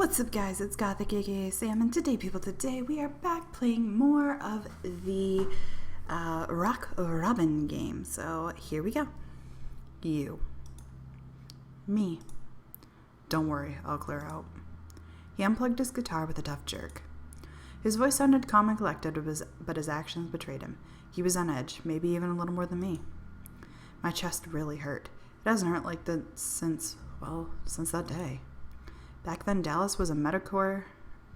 What's up, guys? It's Gothic, aka Sam, and today we are back playing more of the Rock Robin game. So here we go. You. Me. Don't worry, I'll clear out. He unplugged his guitar with a tough jerk. His voice sounded calm and collected, but his actions betrayed him. He was on edge, maybe even a little more than me. My chest really hurt. It hasn't hurt like that since that day. Back then, Dallas was a metalcore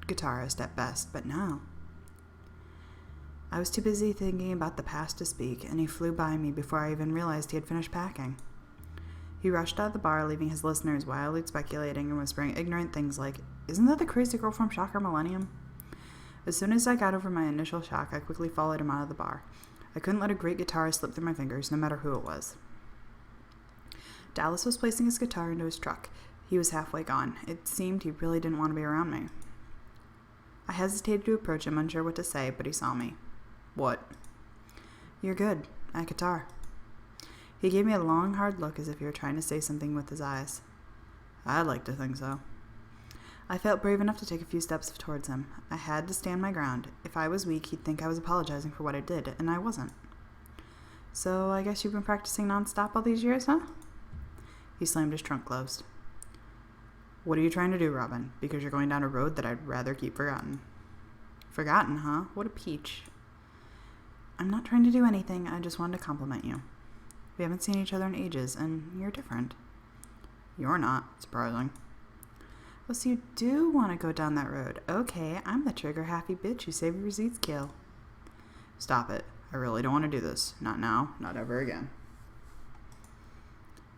guitarist at best, but now... I was too busy thinking about the past to speak, and he flew by me before I even realized he had finished packing. He rushed out of the bar, leaving his listeners wildly speculating and whispering ignorant things like, "Isn't that the crazy girl from Shocker Millennium?" As soon as I got over my initial shock, I quickly followed him out of the bar. I couldn't let a great guitarist slip through my fingers, no matter who it was. Dallas was placing his guitar into his truck. He was halfway gone. It seemed he really didn't want to be around me. I hesitated to approach him, unsure what to say, but he saw me. "What?" "You're good at guitar." He gave me a long, hard look as if he were trying to say something with his eyes. "I'd like to think so." I felt brave enough to take a few steps towards him. I had to stand my ground. If I was weak, he'd think I was apologizing for what I did, and I wasn't. "So I guess you've been practicing nonstop all these years, huh?" He slammed his trunk closed. "What are you trying to do, Robin? Because you're going down a road that I'd rather keep forgotten." "Forgotten, huh? What a peach." "I'm not trying to do anything. I just wanted to compliment you. We haven't seen each other in ages, and you're different." "You're not. Surprising." "Oh, so you do want to go down that road. Okay, I'm the trigger-happy bitch who saved your receipts kill." "Stop it. I really don't want to do this. Not now. Not ever again."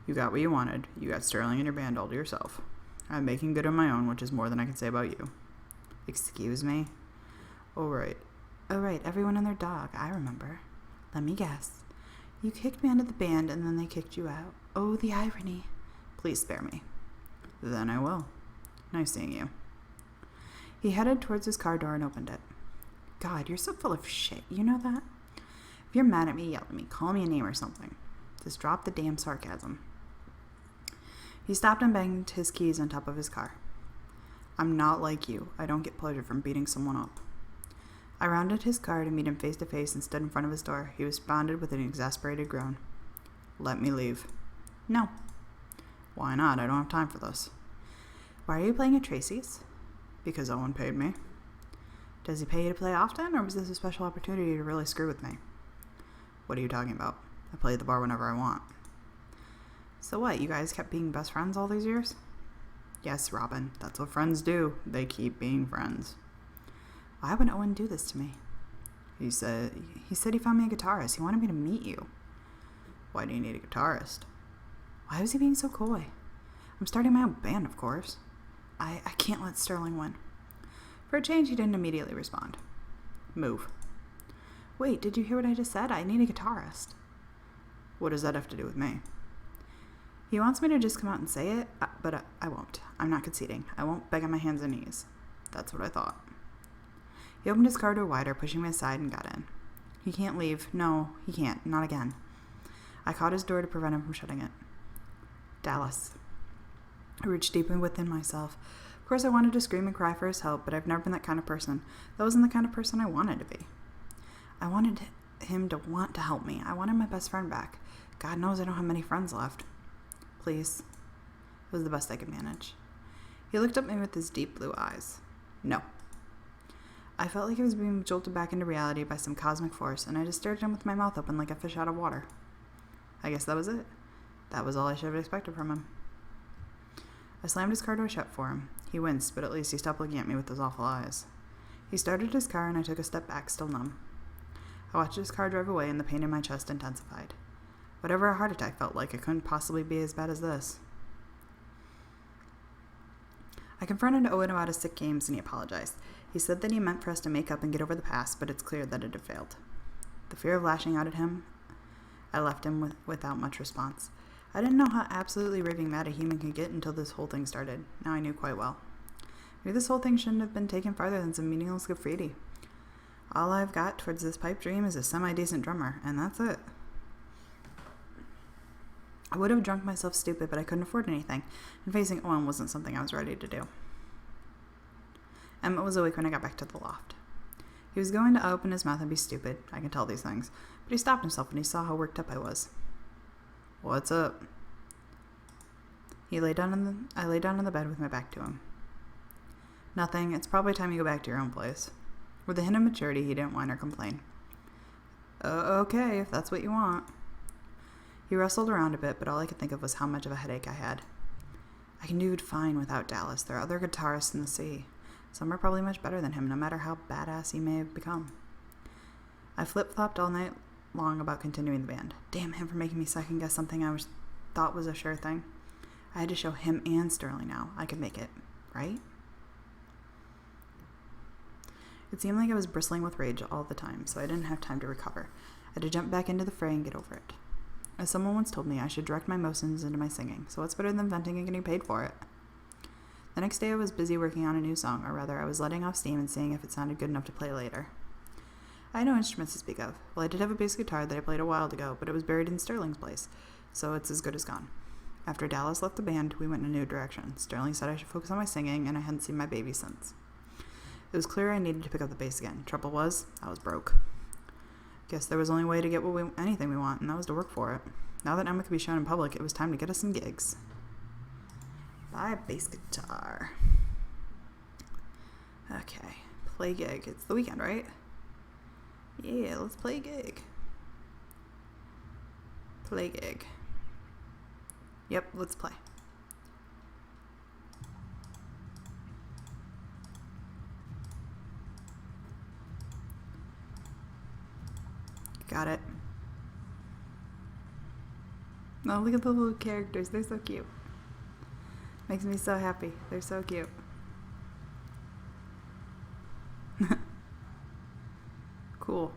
"You got what you wanted. You got Sterling and your band all to yourself. I'm making good on my own, which is more than I can say about you." "Excuse me?" Oh, right, everyone and their dog. I remember. Let me guess. You kicked me out of the band, and then they kicked you out. Oh, the irony. Please spare me." "Then I will. Nice seeing you." He headed towards his car door and opened it. God, you're so full of shit. You know that? If you're mad at me, yell at me. Call me a name or something. Just drop the damn sarcasm. He stopped and banged his keys on top of his car. "I'm not like you. I don't get pleasure from beating someone up." I rounded his car to meet him face to face and stood in front of his door. He responded with an exasperated groan. "Let me leave." "No." "Why not? I don't have time for this." "Why are you playing at Tracy's?" "Because Owen paid me." "Does he pay you to play often, or was this a special opportunity to really screw with me?" "What are you talking about? I play at the bar whenever I want." "So what, you guys kept being best friends all these years?" "Yes, Robin, that's what friends do. They keep being friends." "Why would Owen do this to me?" He said he found me a guitarist. He wanted me to meet you." "Why do you need a guitarist?" Why was he being so coy? "I'm starting my own band, of course." I can't let Sterling win." For a change, he didn't immediately respond. "Move." "Wait, did you hear what I just said? I need a guitarist." "What does that have to do with me?" "He wants me to just come out and say it, but I won't. I'm not conceding. I won't beg on my hands and knees." "That's what I thought." He opened his car door wider, pushing me aside, and got in. "He can't leave. No, he can't. Not again." I caught his door to prevent him from shutting it. "Dallas." I reached deeper within myself. Of course, I wanted to scream and cry for his help, but I've never been that kind of person. That wasn't the kind of person I wanted to be. I wanted him to want to help me. I wanted my best friend back. God knows I don't have many friends left. "Please." It was the best I could manage. He looked at me with his deep blue eyes. "No." I felt like I was being jolted back into reality by some cosmic force, and I just stared at him with my mouth open like a fish out of water. I guess that was it. That was all I should have expected from him. I slammed his car door shut for him. He winced, but at least he stopped looking at me with those awful eyes. He started his car, and I took a step back, still numb. I watched his car drive away, and the pain in my chest intensified. Whatever a heart attack felt like, it couldn't possibly be as bad as this. I confronted Owen about his sick games, and he apologized. He said that he meant for us to make up and get over the past, but it's clear that it had failed. The fear of lashing out at him, I left him without much response. I didn't know how absolutely raving mad a human could get until this whole thing started. Now I knew quite well. Maybe this whole thing shouldn't have been taken farther than some meaningless graffiti. All I've got towards this pipe dream is a semi-decent drummer, and that's it. I would have drunk myself stupid, but I couldn't afford anything, and facing Owen wasn't something I was ready to do. Emmett was awake when I got back to the loft. He was going to open his mouth and be stupid. I can tell these things. But he stopped himself when he saw how worked up I was. What's up? I lay down on the bed with my back to him. Nothing. It's probably time you go back to your own place. With a hint of maturity, he didn't whine or complain. Okay, if that's what you want. He wrestled around a bit, but all I could think of was how much of a headache I had. I can do fine without Dallas. There are other guitarists in the city. Some are probably much better than him, no matter how badass he may have become. I flip-flopped all night long about continuing the band. Damn him for making me second-guess something I thought was a sure thing. I had to show him and Sterling now. I could make it, right? It seemed like I was bristling with rage all the time, so I didn't have time to recover. I had to jump back into the fray and get over it. As someone once told me, I should direct my emotions into my singing, so what's better than venting and getting paid for it? The next day I was busy working on a new song, or rather I was letting off steam and seeing if it sounded good enough to play later. I had no instruments to speak of. Well, I did have a bass guitar that I played a while ago, but it was buried in Sterling's place, so it's as good as gone. After Dallas left the band, we went in a new direction. Sterling said I should focus on my singing, and I hadn't seen my baby since. It was clear I needed to pick up the bass again. Trouble was, I was broke. Guess there was only way to get anything we want, and that was to work for it. Now that Emma could be shown in public, it was time to get us some gigs. Buy a bass guitar. Okay, play gig. It's the weekend, right? Yeah, let's play gig. Play gig. Yep, let's play. Got it. Oh, look at the little characters. They're so cute. Makes me so happy. They're so cute. Cool.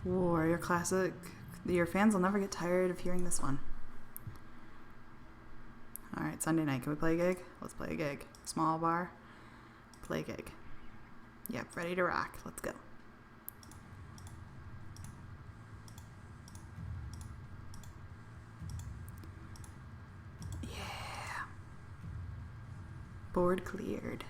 Warrior Classic. Your fans will never get tired of hearing this one. Alright, Sunday night. Can we play a gig? Let's play a gig. Small bar. Play a gig. Yep, ready to rock. Let's go. Yeah. Board cleared.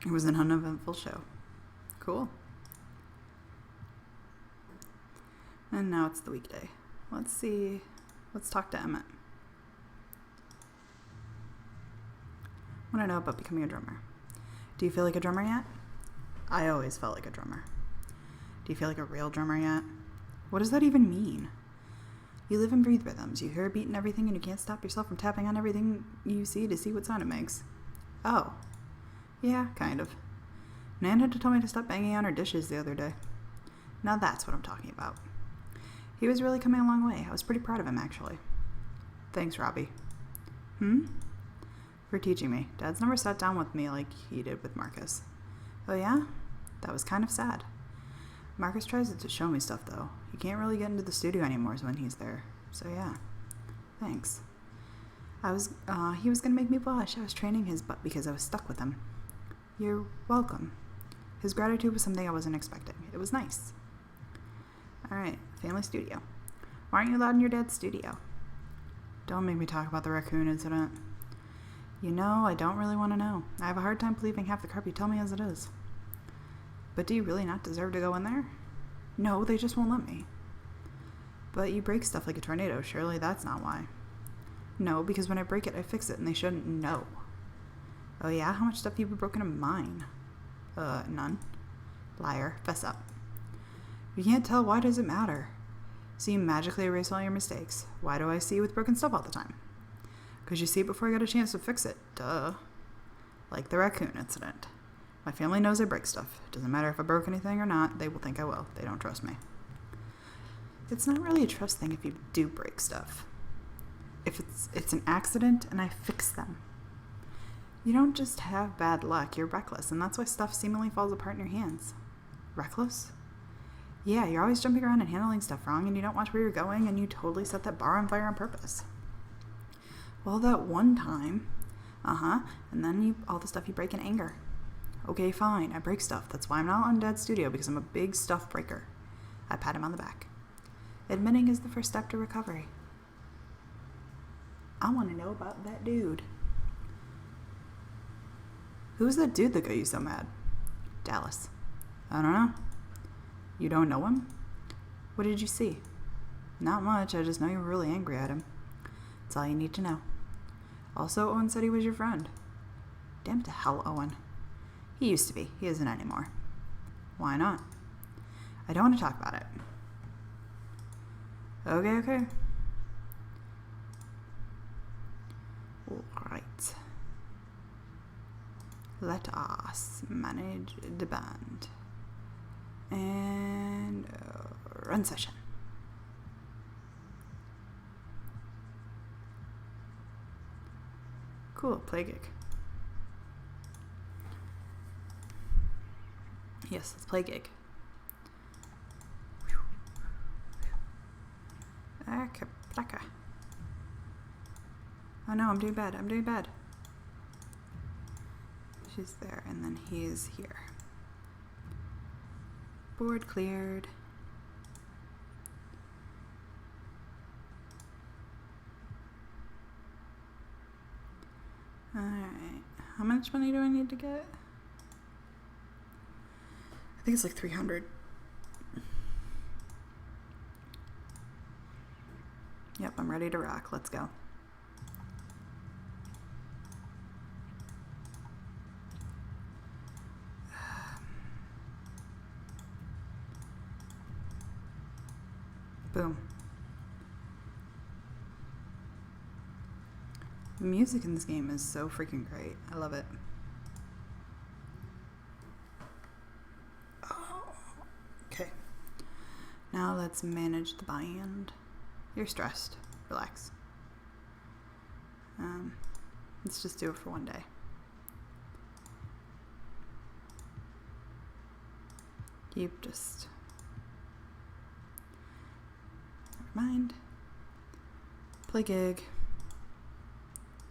It was an uneventful show. Cool. And now it's the weekday. Let's see. Let's talk to Emmett. I want to know about becoming a drummer. Do you feel like a drummer yet? I always felt like a drummer. Do you feel like a real drummer yet? What does that even mean? You live and breathe rhythms. You hear a beat and everything, and you can't stop yourself from tapping on everything you see to see what sound it makes. Oh. Yeah, kind of. Nan had to tell me to stop banging on her dishes the other day. Now that's what I'm talking about. He was really coming a long way. I was pretty proud of him, actually. Thanks, Robbie. For teaching me. Dad's never sat down with me like he did with Marcus. Oh yeah? That was kind of sad. Marcus tries to show me stuff, though. He can't really get into the studio anymore when he's there. So yeah. Thanks. He was gonna make me blush. I was training his butt because I was stuck with him. You're welcome. His gratitude was something I wasn't expecting. It was nice. Alright, family studio. Why aren't you allowed in your dad's studio? Don't make me talk about the raccoon incident. You know, I don't really want to know. I have a hard time believing half the crap you tell me as it is. But do you really not deserve to go in there? No, they just won't let me. But you break stuff like a tornado. Surely that's not why. No, because when I break it, I fix it, and they shouldn't know. Oh yeah? How much stuff have you broken in mine? None. Liar. Fess up. You can't tell. Why does it matter? So you magically erase all your mistakes. Why do I see you with broken stuff all the time? Because you see it before I got a chance to fix it. Duh. Like the raccoon incident. My family knows I break stuff. It doesn't matter if I broke anything or not. They will think I will. They don't trust me. It's not really a trust thing if you do break stuff. If it's an accident and I fix them. You don't just have bad luck, you're reckless, and that's why stuff seemingly falls apart in your hands. Reckless? Yeah, you're always jumping around and handling stuff wrong, and you don't watch where you're going, and you totally set that bar on fire on purpose. Well, that one time, and then all the stuff you break in anger. Okay, fine, I break stuff. That's why I'm not on Dad's studio, because I'm a big stuff breaker. I pat him on the back. Admitting is the first step to recovery. I want to know about that dude. Who's that dude that got you so mad? Dallas. I don't know. You don't know him? What did you see? Not much. I just know you were really angry at him. That's all you need to know. Also, Owen said he was your friend. Damn to hell, Owen. He used to be. He isn't anymore. Why not? I don't want to talk about it. Okay. Alright. Let us manage the band. And run session. Cool, play gig. Yes, let's play gig. Plaka. Oh no, I'm doing bad. She's there, and then he's here. Board cleared. Alright. How much money do I need to get? I think it's like 300. Yep, I'm ready to rock. Let's go. Boom. The music in this game is so freaking great. I love it. Oh. Okay. Now let's manage the band. You're stressed. Relax. Let's just do it for one day. Keep just... Never mind. Play gig.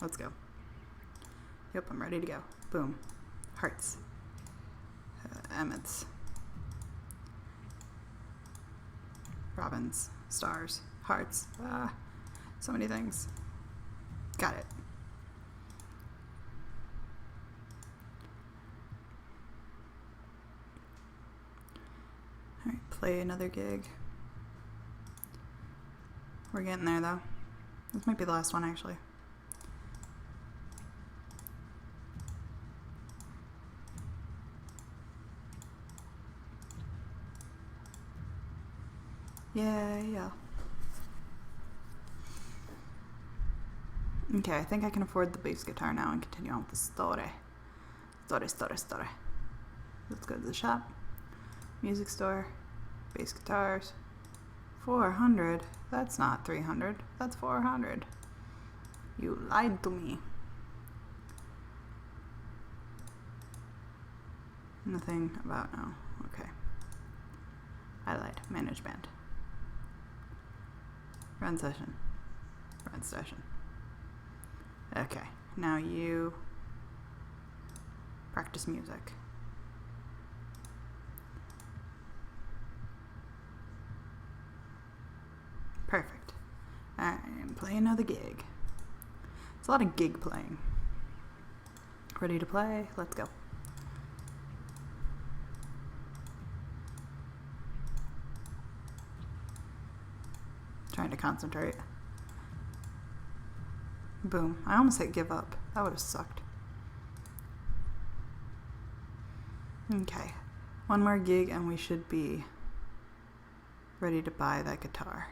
Let's go. Yep, I'm ready to go. Boom. Hearts. Emmets. Robins. Stars. Hearts. So many things. Got it. Alright, play another gig. We're getting there though. This might be the last one actually. Yeah. Okay, I think I can afford the bass guitar now and continue on with the story. Story. Let's go to the shop. Music store. Bass guitars. 400. That's not 300. That's 400. You lied to me. Nothing about no. Okay. I lied. Manage band. Run session. Okay. Now you practice music. Perfect. Alright, play another gig. It's a lot of gig playing. Ready to play? Let's go. Trying to concentrate. Boom. I almost hit give up. That would have sucked. Okay. One more gig and we should be ready to buy that guitar.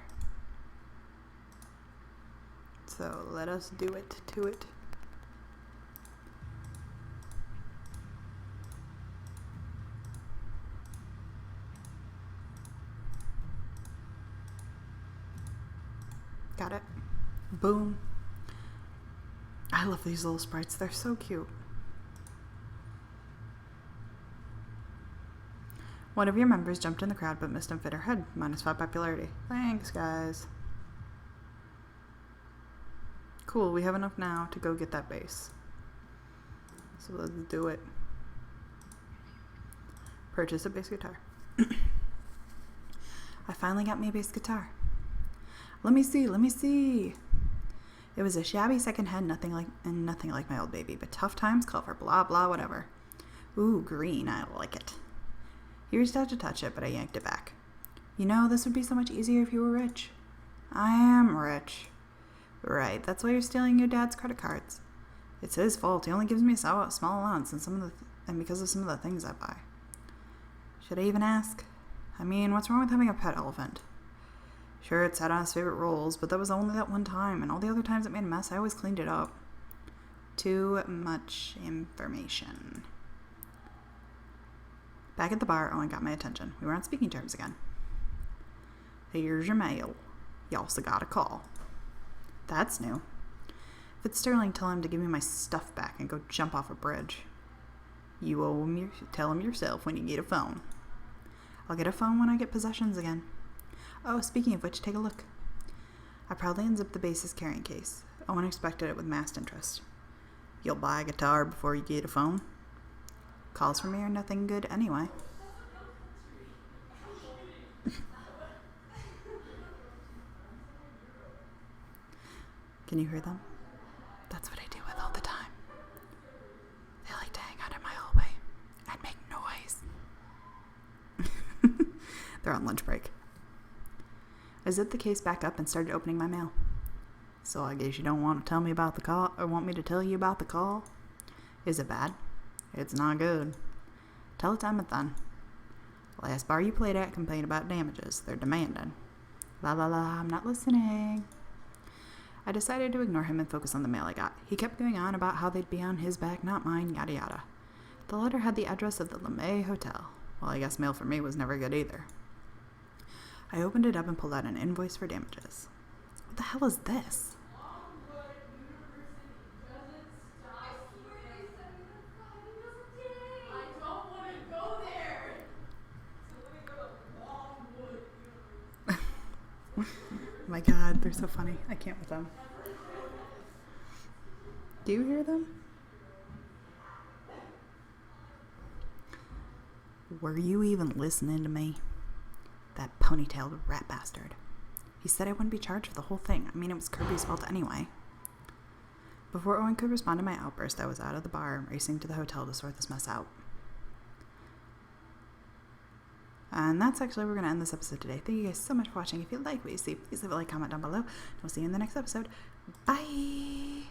So let us do it to it. Got it. Boom. I love these little sprites. They're so cute. One of your members jumped in the crowd but missed and fit her head. -5 popularity. Thanks, guys. Cool, we have enough now to go get that bass. So let's do it. Purchase a bass guitar. I finally got me a bass guitar. Let me see. It was a shabby second-hand, nothing like my old baby, but tough times call for blah, blah, whatever. Ooh, green, I like it. He reached out to touch it, but I yanked it back. You know, this would be so much easier if you were rich. I am rich. Right, that's why you're stealing your dad's credit cards. It's his fault. He only gives me a small allowance and because of some of the things I buy. Should I even ask? I mean, what's wrong with having a pet elephant? Sure, it sat on his favorite rolls, but that was only that one time, and all the other times it made a mess, I always cleaned it up. Too much information. Back at the bar, Owen got my attention. We were on speaking terms again. Here's your mail. You also got a call. That's new. If it's Sterling, tell him to give me my stuff back and go jump off a bridge. You owe him tell him yourself when you get a phone. I'll get a phone when I get possessions again. Oh, speaking of which, take a look. I proudly unzipped the base's carrying case. Owen expected it with massed interest. You'll buy a guitar before you get a phone? Calls from me are nothing good anyway. Can you hear them? That's what I deal with all the time. They like to hang out in my hallway and make noise. They're on lunch break. I zipped the case back up and started opening my mail. So I guess you don't want to tell me about the call, or want me to tell you about the call? Is it bad? It's not good. Tell it to Emmett then. Last bar you played at complained about damages. They're demanding. La la la, I'm not listening. I decided to ignore him and focus on the mail I got. He kept going on about how they'd be on his back, not mine, yada yada. The letter had the address of the LeMay Hotel. Well, I guess mail for me was never good either. I opened it up and pulled out an invoice for damages. What the hell is this? Oh my god, they're so funny. I can't with them. Do you hear them? Were you even listening to me? That ponytailed rat bastard. He said I wouldn't be charged for the whole thing. I mean, it was Kirby's fault anyway. Before Owen could respond to my outburst, I was out of the bar and racing to the hotel to sort this mess out. And that's actually where we're going to end this episode today. Thank you guys so much for watching. If you like what you see, please leave a like, comment down below. And we'll see you in the next episode. Bye!